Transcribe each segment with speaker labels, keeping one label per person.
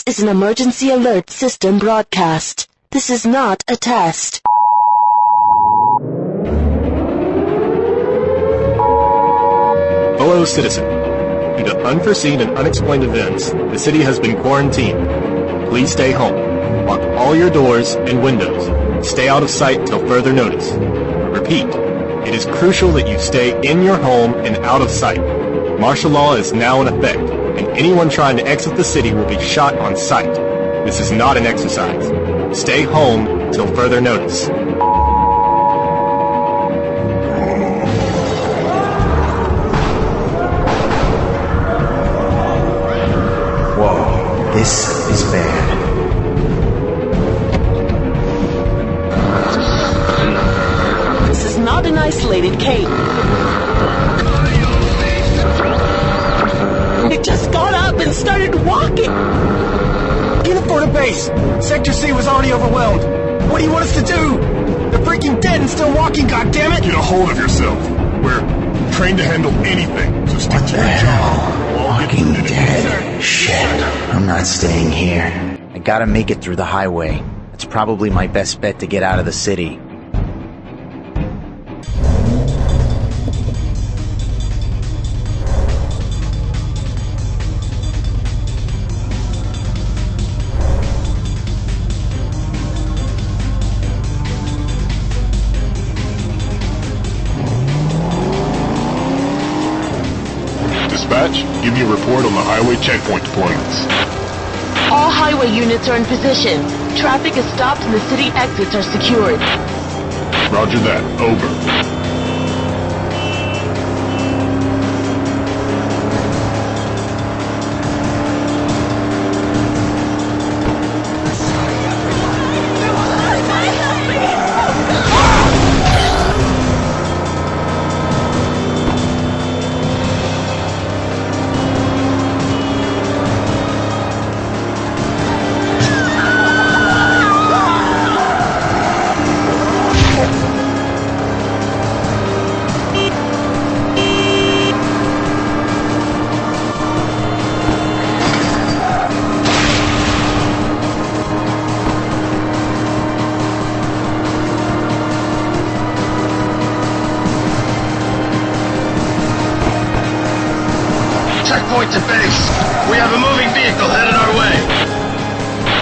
Speaker 1: This is an emergency alert system broadcast. This is not a test.
Speaker 2: Hello, citizen. Due to unforeseen and unexplained events, the city has been quarantined. Please stay home. Lock all your doors and windows. Stay out of sight till further notice. Repeat, it is crucial that you stay in your home and out of sight. Martial law is now in effect, and anyone trying to exit the city will be shot on sight. This is not an exercise. Stay home till further notice.
Speaker 3: Whoa, this is bad.
Speaker 1: This is not an isolated case. It just got up and started walking.
Speaker 4: Uniform to base. Sector C was already overwhelmed. What do you want us to do? They're freaking dead and still walking, goddammit!
Speaker 2: Get a hold of yourself. We're trained to handle anything, so stick to your job.
Speaker 3: Walking dead? Shit, I'm not staying here. I gotta make it through the highway. It's probably my best bet to get out of the city.
Speaker 2: Dispatch, give me a report on the highway checkpoint deployments.
Speaker 1: All highway units are in position. Traffic is stopped and the city exits are secured.
Speaker 2: Roger that. Over.
Speaker 5: Checkpoint to base. We have a moving vehicle headed our way.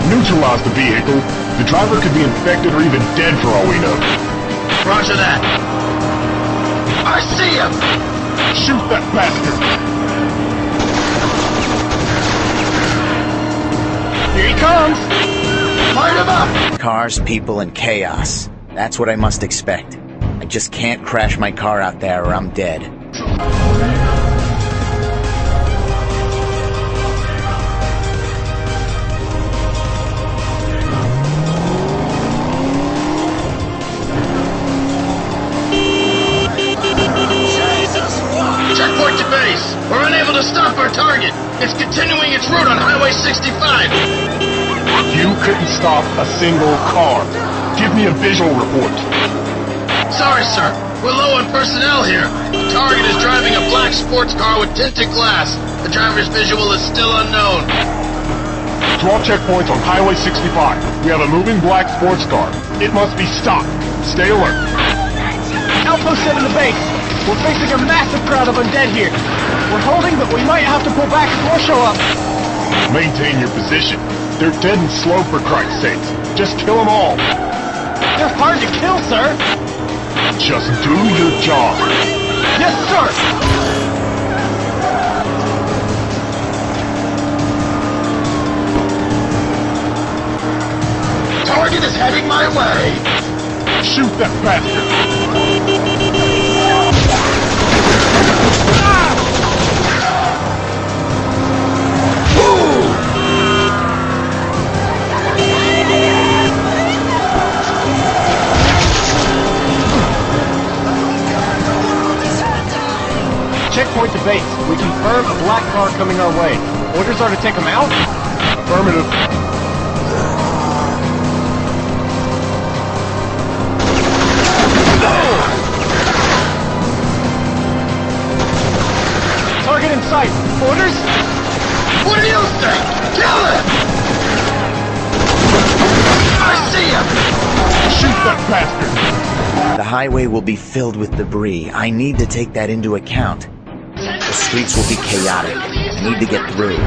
Speaker 2: Neutralize the vehicle. The driver could be infected or even dead for all we know.
Speaker 5: Roger that. I see him!
Speaker 2: Shoot that bastard!
Speaker 4: Here he comes!
Speaker 5: Light him up!
Speaker 3: Cars, people, and chaos. That's what I must expect. I just can't crash my car out there or I'm dead.
Speaker 5: Checkpoint to base. We're unable to stop our target. It's continuing its route on Highway 65.
Speaker 2: You couldn't stop a single car. Give me a visual report.
Speaker 5: Sorry, sir. We're low on personnel here. The target is driving a black sports car with tinted glass. The driver's visual is still unknown.
Speaker 2: To all checkpoints on Highway 65. We have a moving black sports car. It must be stopped. Stay alert.
Speaker 4: Outpost 7 to base. We're facing a massive crowd of undead here. We're holding, but we might have to pull back if more show up.
Speaker 2: Maintain your position. They're dead and slow, for Christ's sakes. Just kill them all.
Speaker 4: They're hard to kill, sir.
Speaker 2: Just do your job.
Speaker 4: Yes, sir.
Speaker 5: Target is heading my way.
Speaker 2: Shoot that bastard.
Speaker 4: Checkpoint to base. We confirm a black car coming our way. Orders are to take them out?
Speaker 2: Affirmative.
Speaker 4: Target in sight. Orders?
Speaker 5: What do you think? Kill it! see him!
Speaker 2: Shoot that bastard!
Speaker 3: The highway will be filled with debris. I need to take that into account. The streets will be chaotic. I need to get through.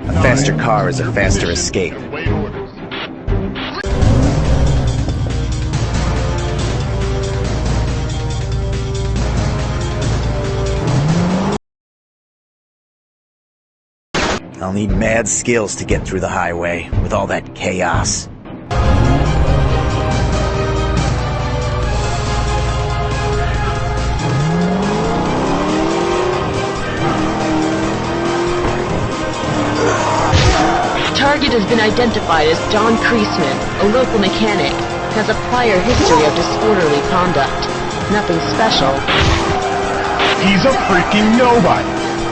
Speaker 3: A faster car is a faster escape. I'll need mad skills to get through the highway with all that chaos.
Speaker 1: Target has been identified as John Kreisman, a local mechanic. Has a prior history of disorderly conduct. Nothing special.
Speaker 2: He's a freaking nobody.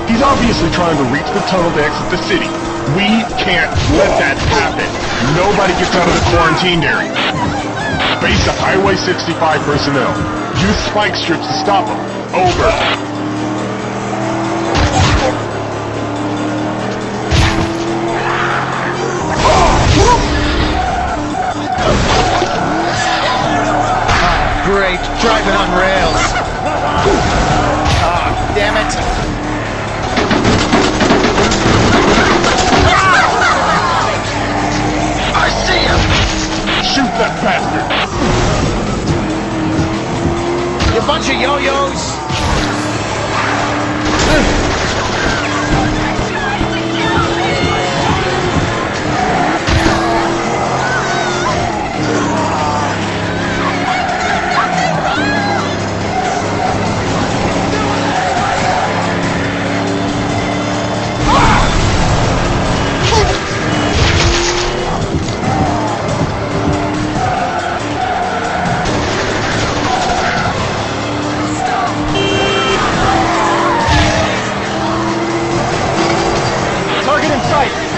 Speaker 2: He's obviously trying to reach the tunnel to exit the city. We can't let that happen. Nobody gets out of the quarantined area. Base of Highway 65 personnel. Use spike strips to stop them. Over.
Speaker 3: Great, driving on rails. Ah, damn it.
Speaker 5: I see him!
Speaker 2: Shoot that bastard!
Speaker 3: You bunch of yo-yos.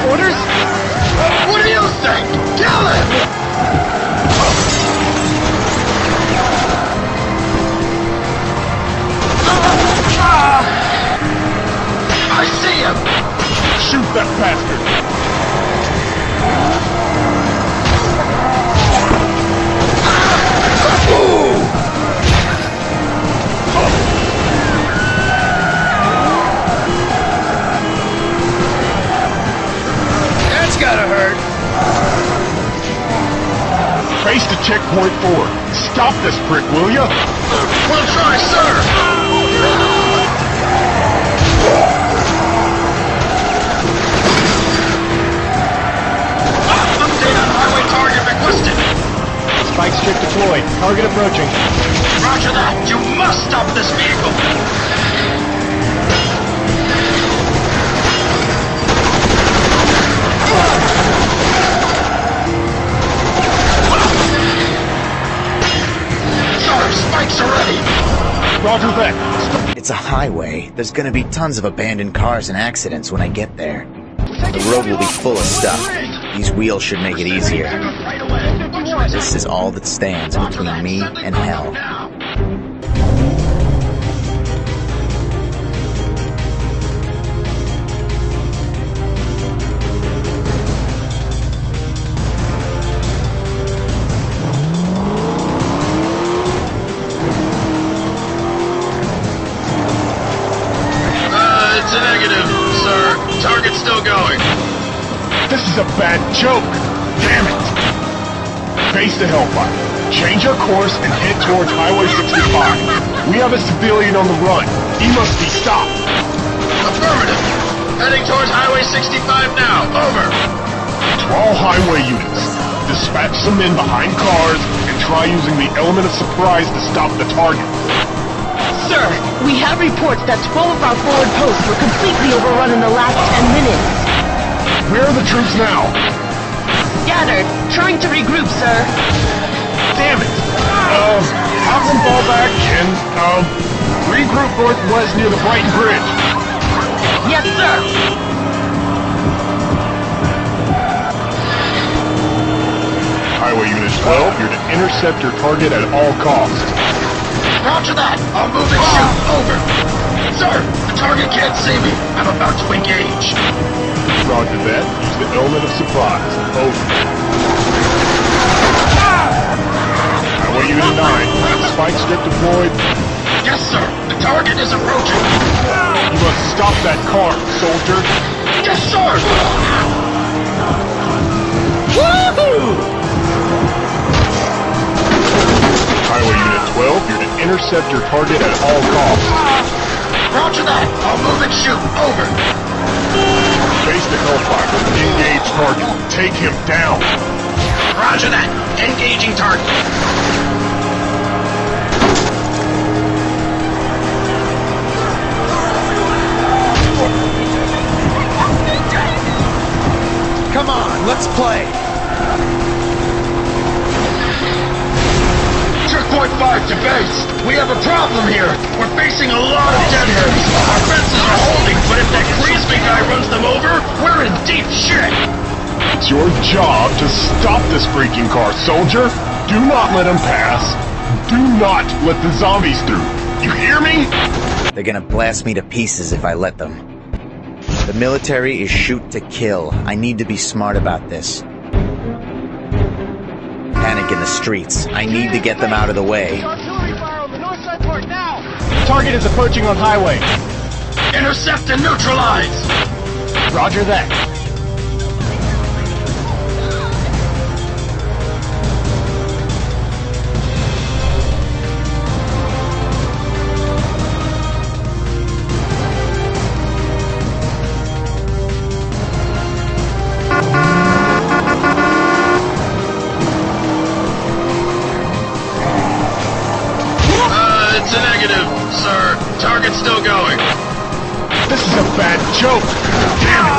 Speaker 2: Orders?
Speaker 5: What do you think? Kill him! I see him!
Speaker 2: Shoot that bastard!
Speaker 3: Gotta hurt.
Speaker 2: Face to checkpoint 4. Stop this prick, will ya?
Speaker 5: We'll try, sir! Update on highway target requested.
Speaker 2: Spike strip deployed. Target approaching.
Speaker 5: Roger that. You must stop this vehicle. Spikes are ready!
Speaker 2: Roger that.
Speaker 3: It's a highway. There's gonna be tons of abandoned cars and accidents when I get there. The road will be full of stuff. These wheels should make it easier. This is all that stands between me and hell.
Speaker 5: It's a negative, sir. Target's still going.
Speaker 2: This is a bad joke. Damn it. Face to Hellfire. Change our course and head towards Highway 65. We have a civilian on the run. He must be stopped.
Speaker 5: Affirmative. Heading towards Highway 65 now. Over.
Speaker 2: To all highway units, dispatch some men behind cars and try using the element of surprise to stop the target.
Speaker 1: Sir, we have reports that 12 of our forward posts were completely overrun in the last 10 minutes.
Speaker 2: Where are the troops now?
Speaker 1: Scattered. Trying to regroup, sir.
Speaker 2: Damn it! Have them fall back and, regroup northwest near the Brighton Bridge.
Speaker 1: Yes, sir.
Speaker 2: Highway Unit 12, you're to intercept your target at all costs.
Speaker 5: Roger that. I'll move and shoot. Over. Sir, the target can't see me. I'm about to engage.
Speaker 2: Roger that. Use the element of surprise. Over. Highway Unit 9. Spike strip deployed.
Speaker 5: Yes, sir. The target is approaching.
Speaker 2: You must stop that car, soldier.
Speaker 5: Yes, sir.
Speaker 2: Highway Unit 12, you're to intercept your target at all costs.
Speaker 5: Roger that. I'll move and shoot. Over.
Speaker 2: Face the Hellfire. Engage target. Take him down.
Speaker 5: Roger that. Engaging target.
Speaker 3: Come on, let's play.
Speaker 5: Checkpoint 5 to base. We have a problem here. We're facing a lot of deadheads. Our fences are holding, but if that Griezmann guy runs them over, we're in deep shit.
Speaker 2: It's your job to stop this freaking car, soldier. Do not let him pass. Do not let the zombies through. You hear me?
Speaker 3: They're gonna blast me to pieces if I let them. The military is shoot to kill. I need to be smart about this. Panic in the streets. I need to get them out of the way.
Speaker 2: Target is approaching on highway.
Speaker 5: Intercept and neutralize.
Speaker 2: Roger that.
Speaker 5: It's a negative, sir. Target's still going.
Speaker 2: This is a bad joke. Damn it.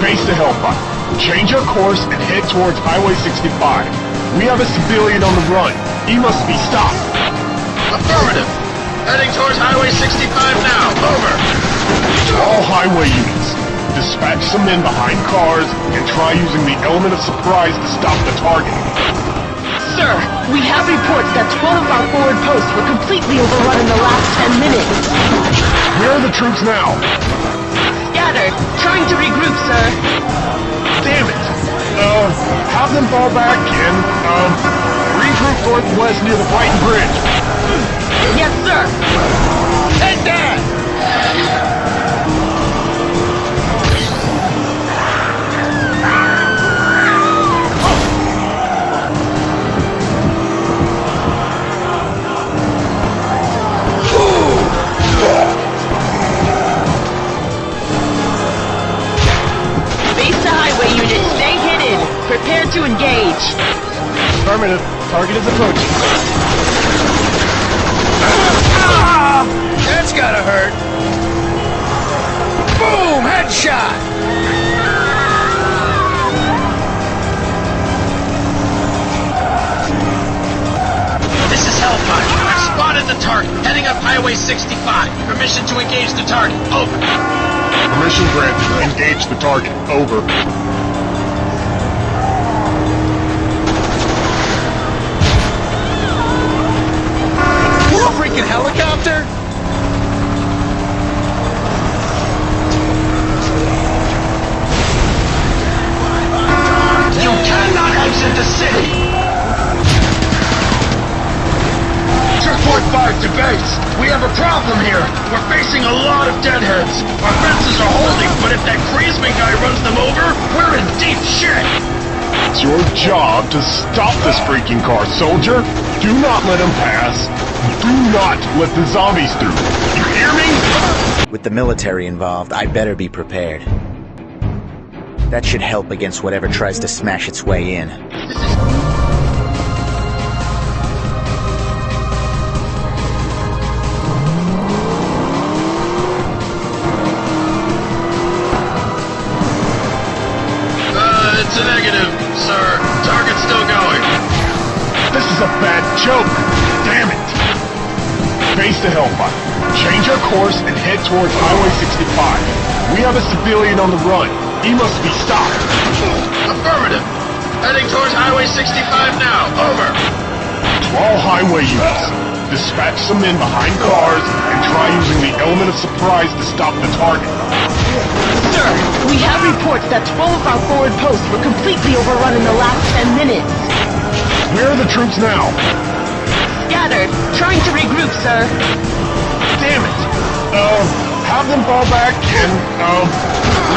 Speaker 2: Face the Hellfire. Change your course and head towards Highway 65. We have a civilian on the run. He must be stopped.
Speaker 5: Affirmative. Heading towards Highway 65 now. Over.
Speaker 2: All highway units, dispatch some men behind cars and try using the element of surprise to stop the target.
Speaker 1: Sir, we have reports that 12 of our forward posts were completely overrun in the last 10 minutes.
Speaker 2: Where are the troops now?
Speaker 1: Scattered. Trying to regroup, sir.
Speaker 2: Damn it! Have them fall back and, regroup northwest near the Brighton Bridge.
Speaker 1: Yes, sir.
Speaker 2: Take that!
Speaker 1: Prepare to engage.
Speaker 2: Affirmative. Target is approaching.
Speaker 3: That's gotta hurt. Boom! Headshot!
Speaker 5: This is Hellfire. I've spotted the target. Heading up Highway 65. Permission to engage the target. Over.
Speaker 2: Permission granted. Engage the target. Over.
Speaker 3: Freaking helicopter?
Speaker 5: You cannot exit the city! Checkpoint 5 to base. We have a problem here. We're facing a lot of deadheads. Our fences are holding, but if that Griezmann guy runs them over, we're in deep shit!
Speaker 2: It's your job to stop this freaking car, soldier. Do not let him pass. Do not let the zombies through. You hear me?
Speaker 3: With the military involved, I better be prepared. That should help against whatever tries to smash its way in.
Speaker 5: It's a negative, sir. Target's still going.
Speaker 2: This is a bad joke. Damn it. Face the Hellfire. Change your course and head towards Highway 65. We have a civilian on the run. He must be stopped.
Speaker 5: Affirmative. Heading towards Highway 65 now. Over.
Speaker 2: To all highway units, Dispatch some men behind cars and try using the element of surprise to stop the target.
Speaker 1: Sir, we have reports that 12 of our forward posts were completely overrun in the last 10 minutes.
Speaker 2: Where are the troops now?
Speaker 1: Scattered, trying to regroup, sir.
Speaker 2: Damn it! Have them fall back and,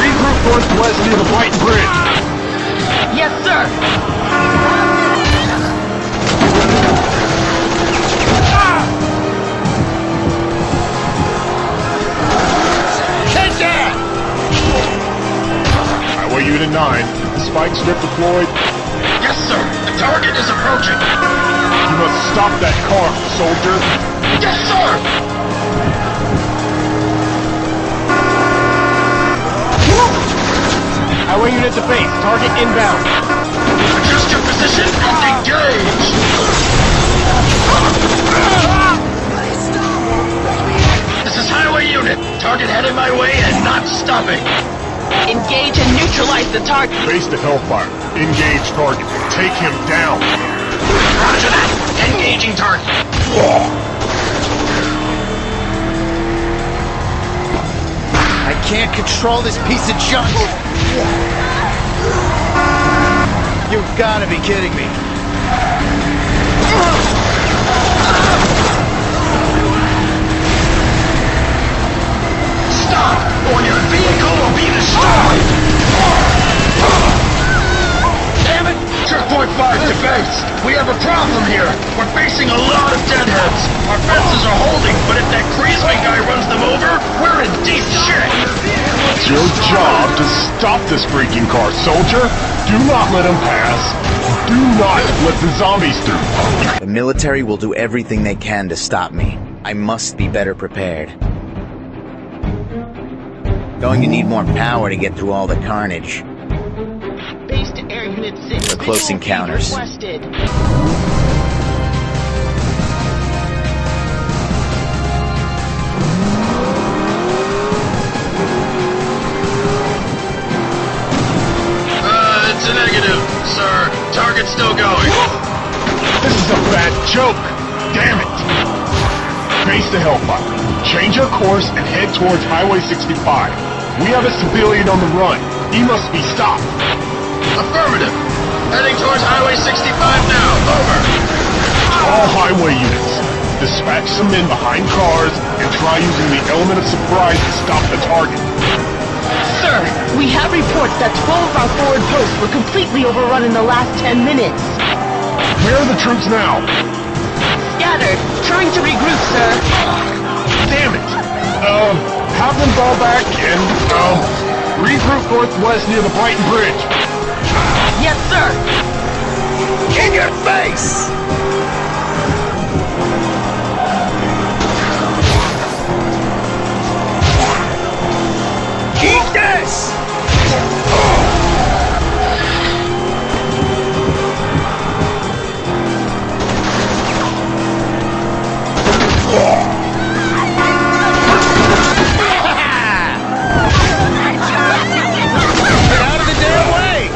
Speaker 2: regroup northwest near the Brighton Bridge.
Speaker 1: Yes, sir.
Speaker 3: Take that!
Speaker 2: Highway Unit 9, spike strip deployed.
Speaker 5: Yes, sir. The target is approaching.
Speaker 2: You must stop that car, soldier.
Speaker 5: Yes, sir.
Speaker 2: Highway Unit to base, target inbound.
Speaker 5: Adjust your position and engage. This is Highway Unit. Target headed my way and not stopping.
Speaker 1: Engage and neutralize the target.
Speaker 2: Base to Hellfire. Engage target. Take him down.
Speaker 5: Roger that. Engaging target.
Speaker 3: I can't control this piece of junk! You've gotta be kidding me.
Speaker 5: Stop, or your vehicle will be destroyed! Damn it! Checkpoint 5 to base! We have a problem here! We're facing a lot of deadheads! Our fences are holding, but if that Griezmann guy runs them over, we're in deep shit!
Speaker 2: It's your job to stop this freaking car, soldier. Do not let him pass. Do not let the zombies through.
Speaker 3: The military will do everything they can to stop me. I must be better prepared. Going to need more power to get through all the carnage.
Speaker 1: Base to Air Unit 6.
Speaker 3: For close
Speaker 1: Visual feed
Speaker 3: encounters.
Speaker 1: requested.
Speaker 5: It's a negative, sir. Target's still going.
Speaker 2: This is a bad joke. Damn it. Base to Hellfire. Change your course and head towards Highway 65. We have a civilian on the run. He must be stopped.
Speaker 5: Affirmative. Heading towards Highway 65 now. Over.
Speaker 2: All highway units, dispatch some men behind cars and try using the element of surprise to stop the target.
Speaker 1: Sir, we have reports that 12 of our forward posts were completely overrun in the last 10 minutes.
Speaker 2: Where are the troops now?
Speaker 1: Scattered, trying to regroup, sir.
Speaker 2: Damn it! Have them fall back and, regroup northwest near the Brighton Bridge.
Speaker 1: Yes, sir.
Speaker 3: In your face! Eat this! Get out of the damn way!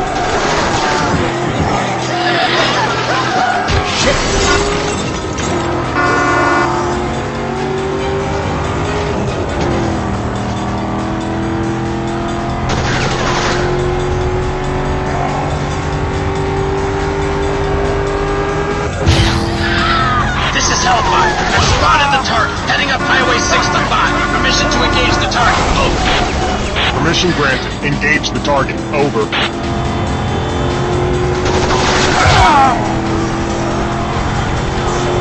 Speaker 5: This is Hellfire. I've spotted the target. Heading up Highway 65. Permission to engage the target. Over.
Speaker 2: Permission granted. Engage the target. Over.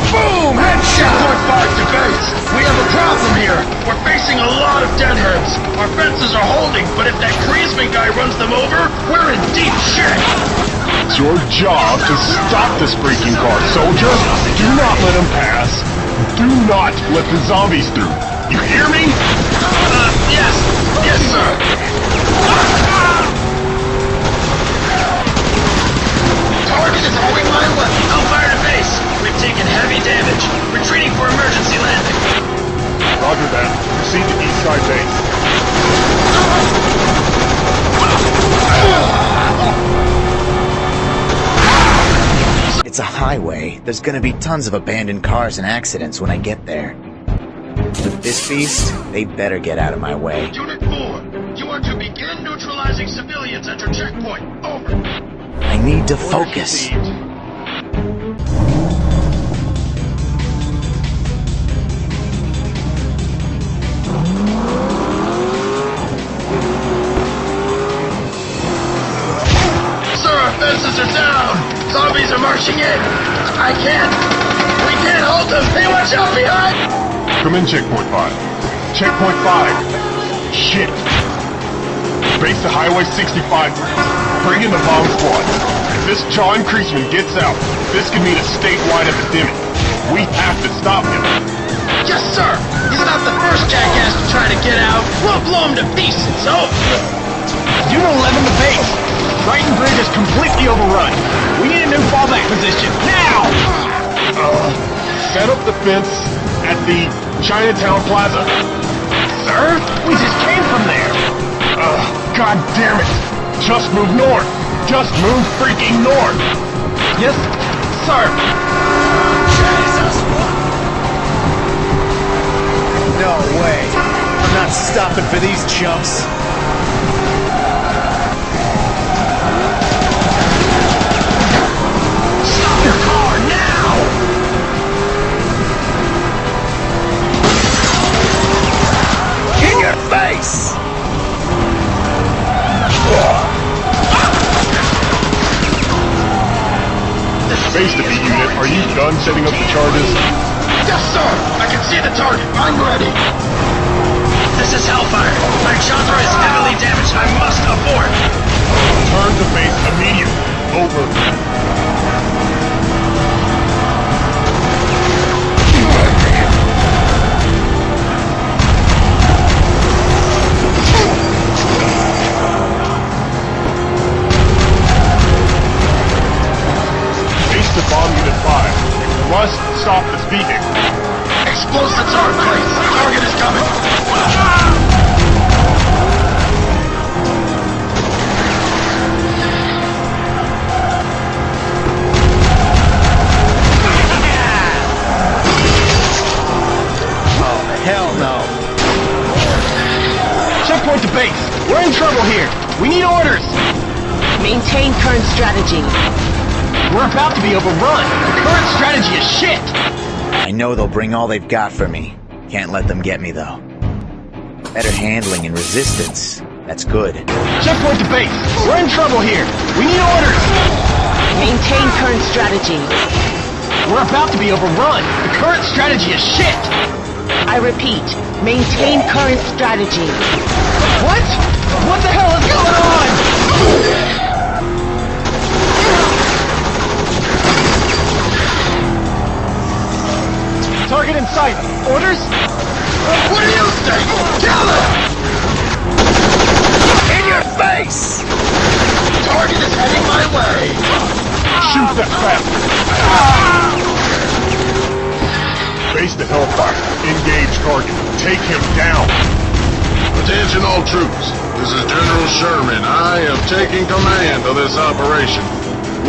Speaker 3: Boom! Headshot!
Speaker 5: Checkpoint 5 to base. We have a problem here. We're facing a lot of deadheads. Our fences are holding, but if that Griezmann guy runs them over, we're in deep shit.
Speaker 2: It's your job to stop this freaking car, soldier. Do not let him pass. Do not let the zombies through. You hear me?
Speaker 5: Yes. Yes, sir. Target is moving my way. Hellfire to base. We've taken heavy damage. Retreating for emergency landing.
Speaker 2: Roger that. Proceed to east side base.
Speaker 3: It's a highway, there's gonna be tons of abandoned cars and accidents when I get there. With this beast, they better get out of my way.
Speaker 5: Unit 4, you are to begin neutralizing civilians at your checkpoint. Over.
Speaker 3: I need to focus.
Speaker 5: Sir, our fences are down! Zombies are marching in! We can't hold them! Hey, watch out behind!
Speaker 2: Come in, Checkpoint 5. Checkpoint 5! Shit! Base to Highway 65. Bring in the bomb squad. If this John Kreisman gets out, this could mean a statewide epidemic. We have to stop him.
Speaker 5: Yes, sir! He's not the first jackass to try to get out! We'll blow him to pieces, oh!
Speaker 4: Unit 11 to base. Brighton Bridge is completely overrun. We need a new fallback position, now!
Speaker 2: Set up the fence at the Chinatown Plaza.
Speaker 4: Sir? We just came from there.
Speaker 2: God damn it! Just move north! Just move freaking north!
Speaker 4: Yes, sir.
Speaker 3: No way. I'm not stopping for these chumps.
Speaker 5: Stop your car, now!
Speaker 3: In your face!
Speaker 2: Base to B unit, are you done setting up the charges?
Speaker 5: Yes, sir! I can see the target. I'm ready. This is Hellfire. My Chandra is heavily damaged. I must abort.
Speaker 2: Turn to base immediately. Over. Base to Bomb Unit 5. You must stop this vehicle.
Speaker 5: Explosives are in place. Target is coming.
Speaker 3: Hell no.
Speaker 4: Checkpoint to base. We're in trouble here. We need orders.
Speaker 1: Maintain current strategy.
Speaker 4: We're about to be overrun. The current strategy is shit.
Speaker 3: I know they'll bring all they've got for me. Can't let them get me, though. Better handling and resistance. That's good.
Speaker 4: Checkpoint to base. We're in trouble here. We need orders.
Speaker 1: Maintain current strategy.
Speaker 4: We're about to be overrun. The current strategy is shit.
Speaker 1: I repeat, maintain current strategy.
Speaker 4: What? What the hell is going on? Target in sight. Orders?
Speaker 5: What do you think? Kill him!
Speaker 3: In your face!
Speaker 5: Target is heading my way.
Speaker 2: Shoot that bastard! Base to Hellfire. Engage target. Take him down.
Speaker 5: Attention all troops. This is General Sherman. I am taking command of this operation.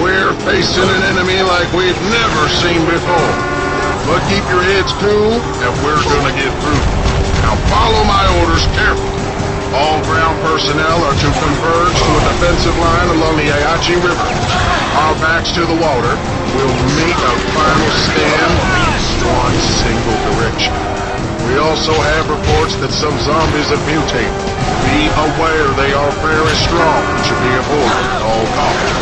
Speaker 5: We're facing an enemy like we've never seen before. But keep your heads cool, and we're gonna get through. Now follow my orders carefully. All ground personnel are to converge to a defensive line along the Ayachi River. Our backs to the water. We'll meet a final stand in one single direction. We also have reports that some zombies have mutated. Be aware they are very strong and should be avoided at all costs.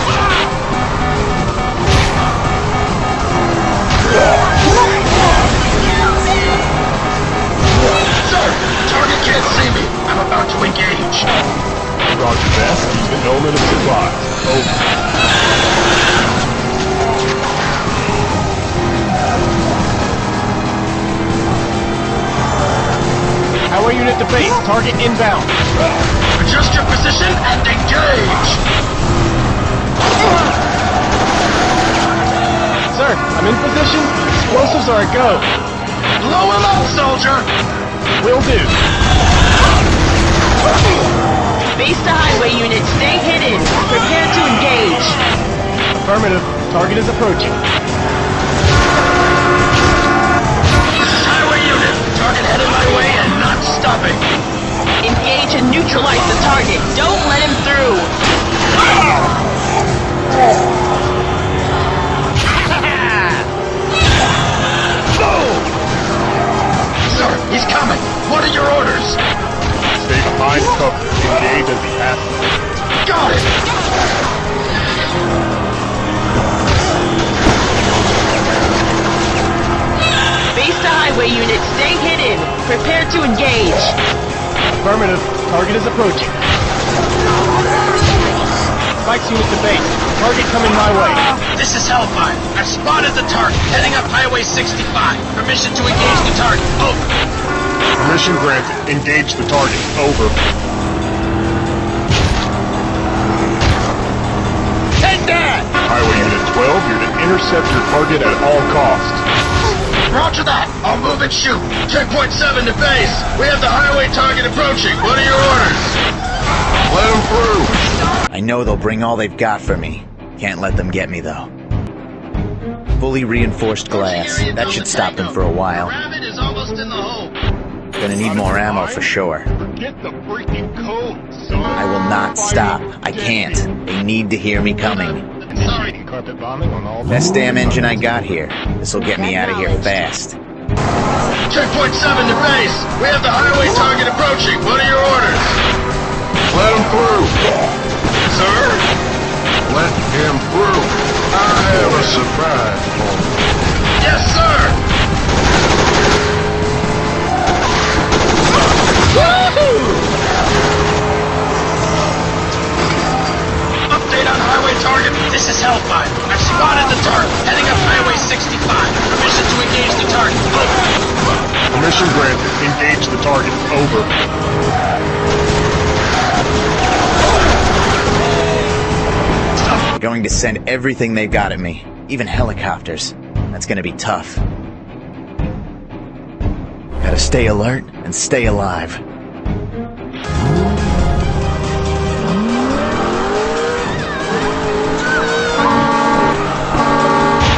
Speaker 5: Sir, target can't see me. I'm about to engage.
Speaker 2: Roger that. Keep the element of surprise. Over.
Speaker 4: Highway unit to base. Target inbound.
Speaker 5: Adjust your position and engage.
Speaker 4: Sir, I'm in position. Explosives are a go.
Speaker 5: Blow him up, soldier.
Speaker 4: Will do.
Speaker 1: Base to highway unit, stay hidden. Prepare to engage.
Speaker 4: Affirmative.
Speaker 2: Target is approaching.
Speaker 4: This is highway unit. Target headed my way and not stopping.
Speaker 1: Engage and neutralize the target. Don't let him through.
Speaker 4: Sir, he's coming. What are your orders?
Speaker 2: Stay behind cover. Engage as he passes.
Speaker 4: Got it.
Speaker 1: Base to highway unit. Stay hidden. Prepare to engage.
Speaker 2: Affirmative. Target is approaching. Spikes unit to base. Target coming my way.
Speaker 4: This is Hellfire. I've spotted the target, heading up Highway 65. Permission to engage the target. Over.
Speaker 2: Permission granted. Engage the target. Over.
Speaker 4: Take that!
Speaker 2: Highway Unit 12, you're to intercept your target at all costs.
Speaker 4: Roger that. I'll move and shoot. Checkpoint 7 to base. We have the highway target approaching. What are your orders?
Speaker 5: Let him through.
Speaker 3: I know they'll bring all they've got for me. Can't let them get me, though. Fully reinforced glass. That should stop them for a while.
Speaker 4: Rabbit is almost in the hole.
Speaker 3: Gonna need more ammo for sure.
Speaker 2: Forget the freaking code, son.
Speaker 3: I will not stop. I can't. They need to hear me coming.
Speaker 2: Initiating carpet bombing on all.
Speaker 3: Best damn engine I got here. This'll get me out of here fast.
Speaker 4: Checkpoint 7 to base. We have the highway target approaching. What are your orders?
Speaker 5: Let him through.
Speaker 4: Sir?
Speaker 5: Let him through. I have a surprise for you.
Speaker 4: Yes, sir. Update on highway target. This is Hellfire. I've spotted the target, heading up Highway 65. Permission to engage the target. Over.
Speaker 2: Permission granted. Engage the target. Over.
Speaker 3: They're going to send everything they've got at me. Even helicopters. That's gonna be tough. Gotta stay alert and stay alive.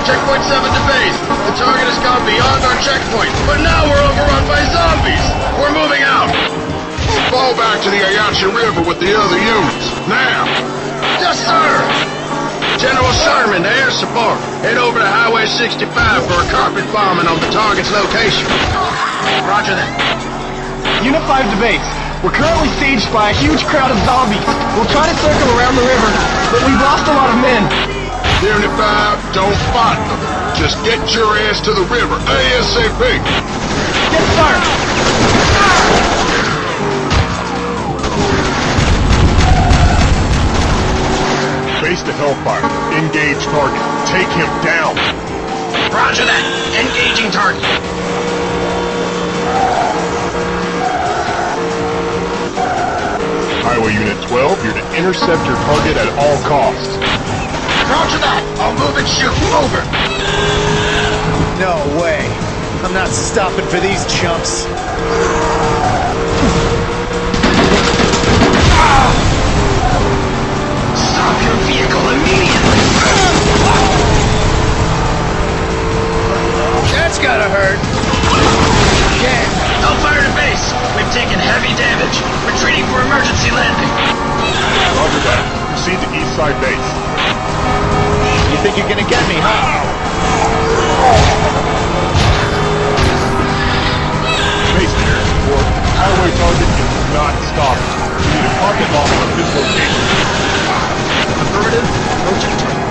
Speaker 4: Checkpoint 7 to base. The target has gone beyond our checkpoint, but now we're overrun by zombies. We're moving out.
Speaker 5: Fall back to the Ayachi River with the other units. Now!
Speaker 4: Yes, sir. General Sherman to air support. Head over to Highway 65 for a carpet bombing on the target's location. Roger that.
Speaker 2: Unit 5 to base. We're currently sieged by a huge crowd of zombies. We'll try to circle around the river, but we've lost a lot of men.
Speaker 5: Unit 5, don't fight them. Just get your ass to the river ASAP.
Speaker 2: Yes, sir. Base to Hellfire. Engage target. Take him down.
Speaker 4: Roger that. Engaging target.
Speaker 2: Highway Unit 12, you're to intercept your target at all costs.
Speaker 4: Roger that. I'll move and shoot. Over.
Speaker 3: No way. I'm not stopping for these chumps.
Speaker 4: Stop your vehicle immediately.
Speaker 3: That's gotta hurt. Yeah.
Speaker 4: Hellfire to base. We've taken heavy damage. Retreating for emergency landing.
Speaker 2: Roger that. Proceed to East Side Base.
Speaker 3: You think you're gonna get me, huh?
Speaker 2: Base to air support. Highway target is not stopping. We need a carpet bombing at this location.
Speaker 4: Affirmative. Approaching target.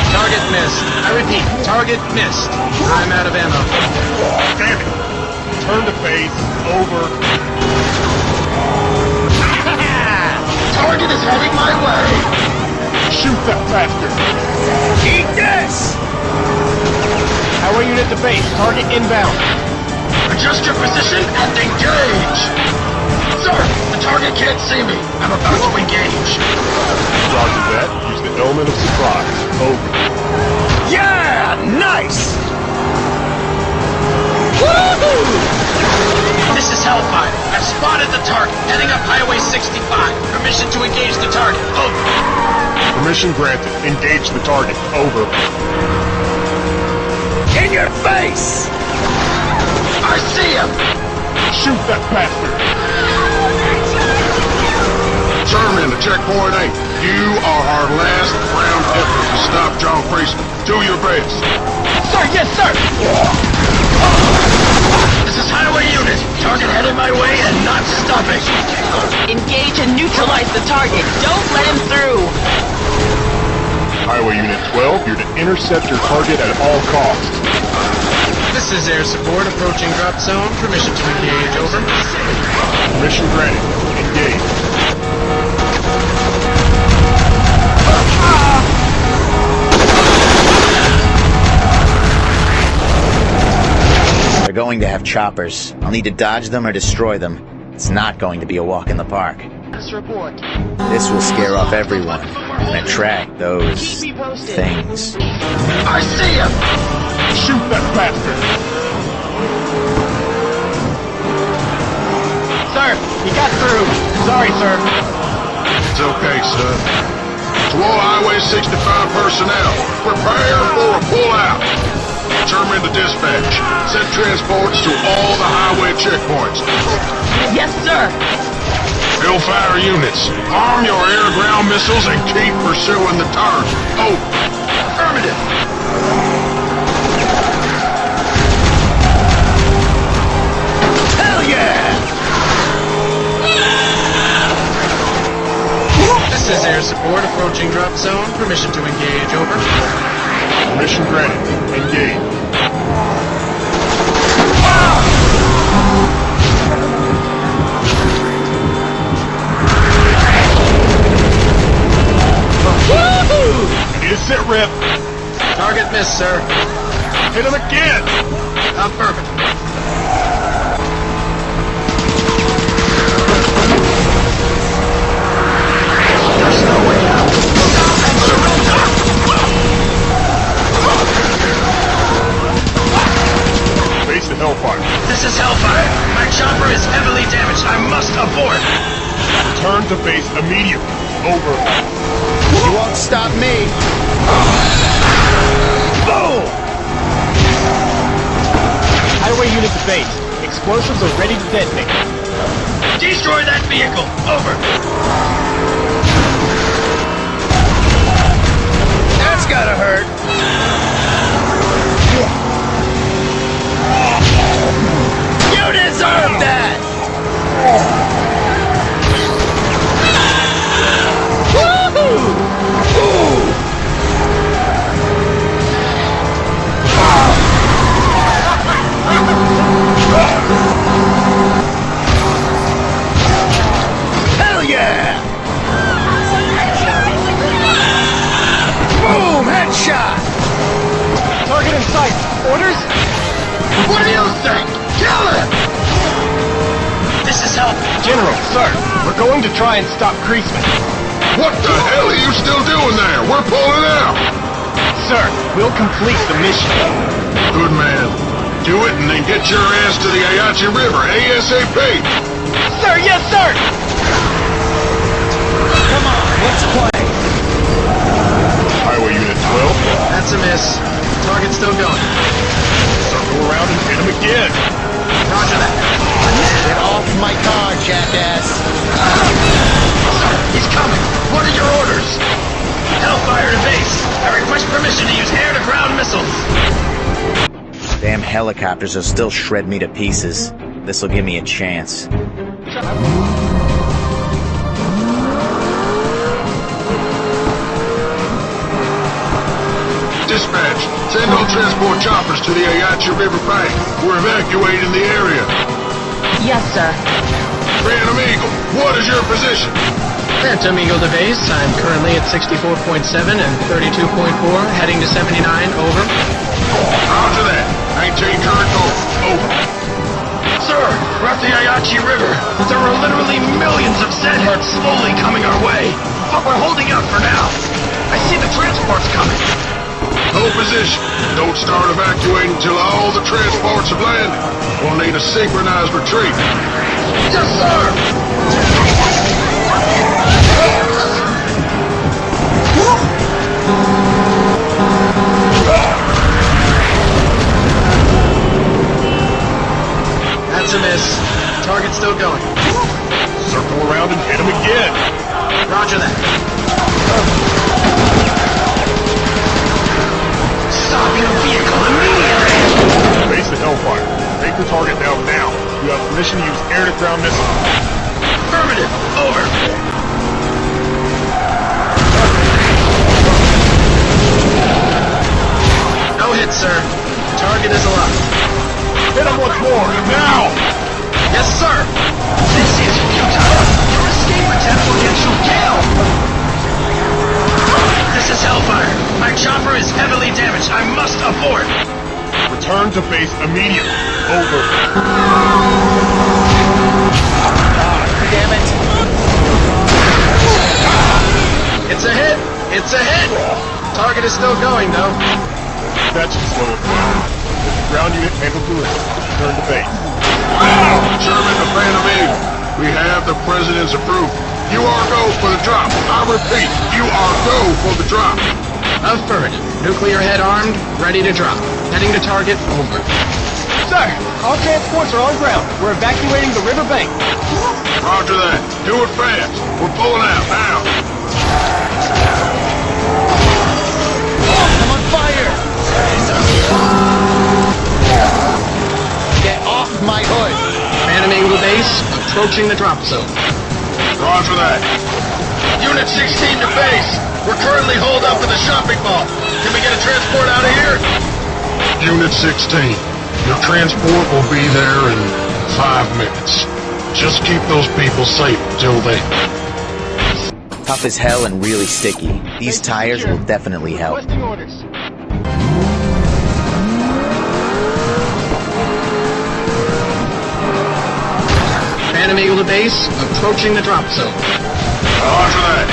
Speaker 4: Target missed. I repeat, target missed. I'm out of ammo.
Speaker 2: Damn it. Turn to base. Over.
Speaker 4: Target is heading my way.
Speaker 2: Shoot that bastard.
Speaker 3: Eat this!
Speaker 2: Highway unit to base. Target inbound.
Speaker 4: Adjust your position and engage. Sir, the target can't see me. I'm about to engage.
Speaker 2: Roger that. Use the element of surprise. Over.
Speaker 3: Yeah! Nice!
Speaker 6: This is Hellfire. I've spotted the target, heading up Highway 65. Permission to engage the target. Over.
Speaker 2: Permission granted. Engage the target. Over.
Speaker 3: In your face!
Speaker 4: I see him!
Speaker 2: Shoot that bastard!
Speaker 5: Sherman, to checkpoint 8. You are our last round effort to stop John Priestman. Do your best.
Speaker 6: Sir, yes, sir! This is Highway Unit. Target headed my way and not stopping.
Speaker 1: Engage and neutralize the target. Don't let him through.
Speaker 2: Highway Unit 12, you're to intercept your target at all costs.
Speaker 6: This is air support approaching drop zone. Permission to engage. Over.
Speaker 2: Permission granted. Engage.
Speaker 3: They're going to have choppers. I'll need to dodge them or destroy them. It's not going to be a walk in the park.
Speaker 1: Report.
Speaker 3: This will scare off everyone and attract those things.
Speaker 4: I see him!
Speaker 2: Shoot that bastard!
Speaker 6: Sir, he got through. Sorry, sir.
Speaker 5: It's okay, son. To all Highway 65 personnel, prepare for a pullout. Sherman to dispatch. Send transports to all the highway checkpoints.
Speaker 1: Yes, sir.
Speaker 5: Hellfire units, arm your air-ground missiles and keep pursuing the target. Oh,
Speaker 4: Affirmative!
Speaker 3: Hell yeah!
Speaker 6: This is air support approaching drop zone. Permission to engage. Over.
Speaker 2: Permission granted. Engage. You need a sit rep.
Speaker 6: Target missed, sir.
Speaker 2: Hit him again.
Speaker 6: Affirmative.
Speaker 4: There's no way out! Stop and surrender!
Speaker 2: Face the Hellfire.
Speaker 6: This is Hellfire. My chopper is heavily damaged. I must abort.
Speaker 2: Return to base immediately. Over.
Speaker 3: You won't stop me! Boom!
Speaker 6: Highway unit to base. Explosives are ready to detonate. Destroy that vehicle. Over.
Speaker 3: That's gotta hurt! You deserve that! Hell yeah! Boom! Headshot!
Speaker 6: Target in sight. Orders?
Speaker 4: What do you think? Kill him!
Speaker 6: This is Hell.
Speaker 2: General, sir, we're going to try and stop Creasman.
Speaker 5: what the hell are you still doing there? We're pulling out.
Speaker 2: Sir, we'll complete the mission.
Speaker 5: Good man. Do it and then get your ass to the Ayachi River ASAP.
Speaker 6: Sir, yes, sir!
Speaker 3: Come on, let's play!
Speaker 2: Highway Unit 12,
Speaker 6: That's a miss. Target's still going.
Speaker 2: circle around and hit him again.
Speaker 6: Roger that.
Speaker 3: Get off my car, jackass!
Speaker 4: Sir, he's coming! What are your orders?
Speaker 6: Hellfire to base. I request permission to use air-to-ground missiles.
Speaker 3: Damn helicopters will still shred me to pieces. This'll give me a chance.
Speaker 5: Dispatch, send all transport choppers to the Ayachi River bank. We're evacuating the area.
Speaker 1: Yes, sir.
Speaker 5: Phantom Eagle, what is your position?
Speaker 6: Phantom Eagle to base. I'm currently at 64.7 and 32.4, heading to 79. Over.
Speaker 5: Roger that. Maintain current course. Over.
Speaker 4: Sir, we're at the Ayachi River. There are literally millions of Zedheads slowly coming our way. But we're holding out for now. I see the transports coming.
Speaker 5: Hold position. Don't start evacuating until all the transports have landed. We'll need a synchronized retreat. Yes, sir!
Speaker 6: That's a miss. Target's still going.
Speaker 2: Circle around and hit him again.
Speaker 6: Roger that. Stop your vehicle immediately!
Speaker 2: Face the Hellfire. Take the target down now. You have permission to use air-to-ground missiles.
Speaker 6: Affirmative. Over. No hit, sir. Target is alive.
Speaker 2: Hit him once more, now!
Speaker 6: Yes, sir. This is futile. Your escape attempt will get you killed. This is Hellfire. My chopper is heavily damaged. I must abort.
Speaker 2: Return to base immediately. Over.
Speaker 3: Damn it!
Speaker 6: It's a hit. It's a hit. Target is still going, though.
Speaker 2: That should slow it down. Ground unit handled delivery. Return to base.
Speaker 5: Sherman to Phantom Eagle. We have the President's approval. You are go for the drop. I repeat, you are go for the drop.
Speaker 6: Affirmative. Nuclear head armed, ready to drop. Heading to target, over.
Speaker 7: Sir, all transports are on ground. We're evacuating the riverbank.
Speaker 5: Roger that. Do it fast. We're pulling out now.
Speaker 7: I'm on fire! Get off my hood!
Speaker 6: Phantom Eagle base, approaching the drop zone.
Speaker 5: Roger that. Unit 16 to base. We're currently holed up in the shopping mall. Can we get a transport out of here? Unit 16. Your transport will be there in 5 minutes. Just keep those people safe until then.
Speaker 3: Tough as hell and really sticky. These tires will definitely help.
Speaker 7: Requesting orders.
Speaker 6: Phantom Eagle to base, approaching the drop zone.
Speaker 5: Roger that.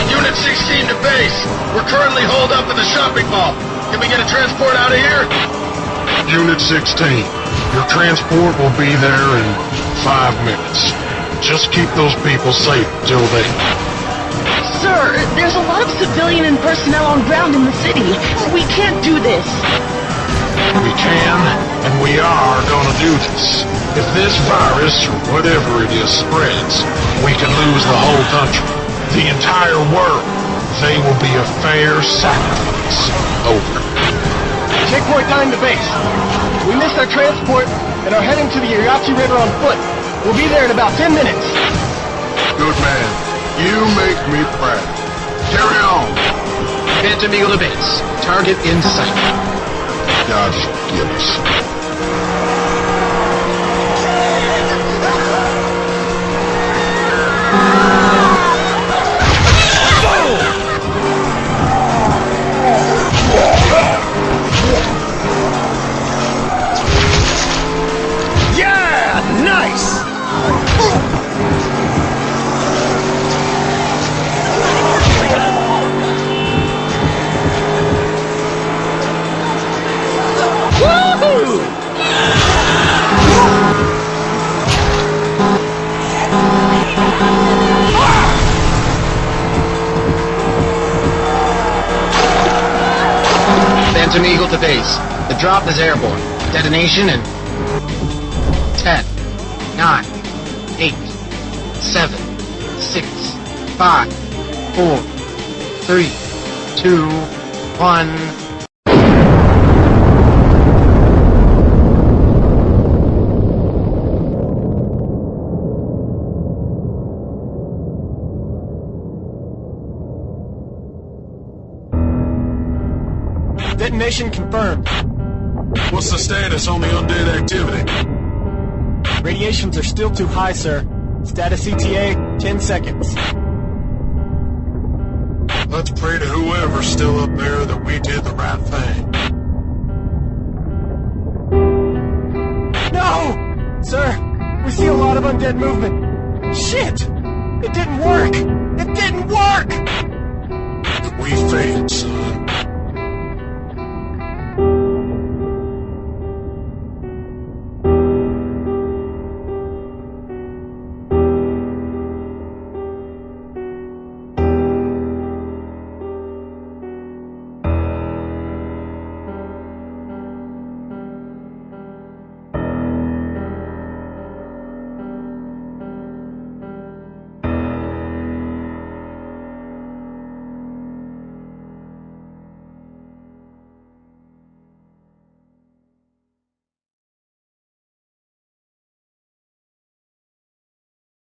Speaker 5: Unit 16 to base. We're currently holed up in the shopping mall. Can we get a transport out of here? Unit 16. Your transport will be there in 5 minutes. Just keep those people safe till then.
Speaker 1: Sir, there's a lot of civilian and personnel on ground in the city. We can't do this.
Speaker 5: We can, and we are gonna do this. If this virus, or whatever it is, spreads, we can lose the whole country. The entire world. They will be a fair sacrifice. Over.
Speaker 7: Checkpoint 9 to base. We missed our transport and are heading to the Iriachi River on foot. We'll be there in about 10 minutes.
Speaker 5: Good man. You make me proud. Carry on.
Speaker 6: Phantom Eagle to base. Target in sight.
Speaker 5: God forgive us.
Speaker 7: Yeah! Nice!
Speaker 6: Phantom Eagle to base. The drop is airborne. Detonation in 10, 9, 8, 7, 6, 5, 4, 3, 2, 1.
Speaker 7: Detonation confirmed.
Speaker 5: What's the status on the undead activity?
Speaker 7: Radiations are still too high, sir. Status ETA, 10 seconds.
Speaker 5: Let's pray to whoever's still up there that we did the right thing.
Speaker 7: No! Sir, we see a lot of undead movement. Shit! It didn't work! It didn't work!
Speaker 5: We failed, son.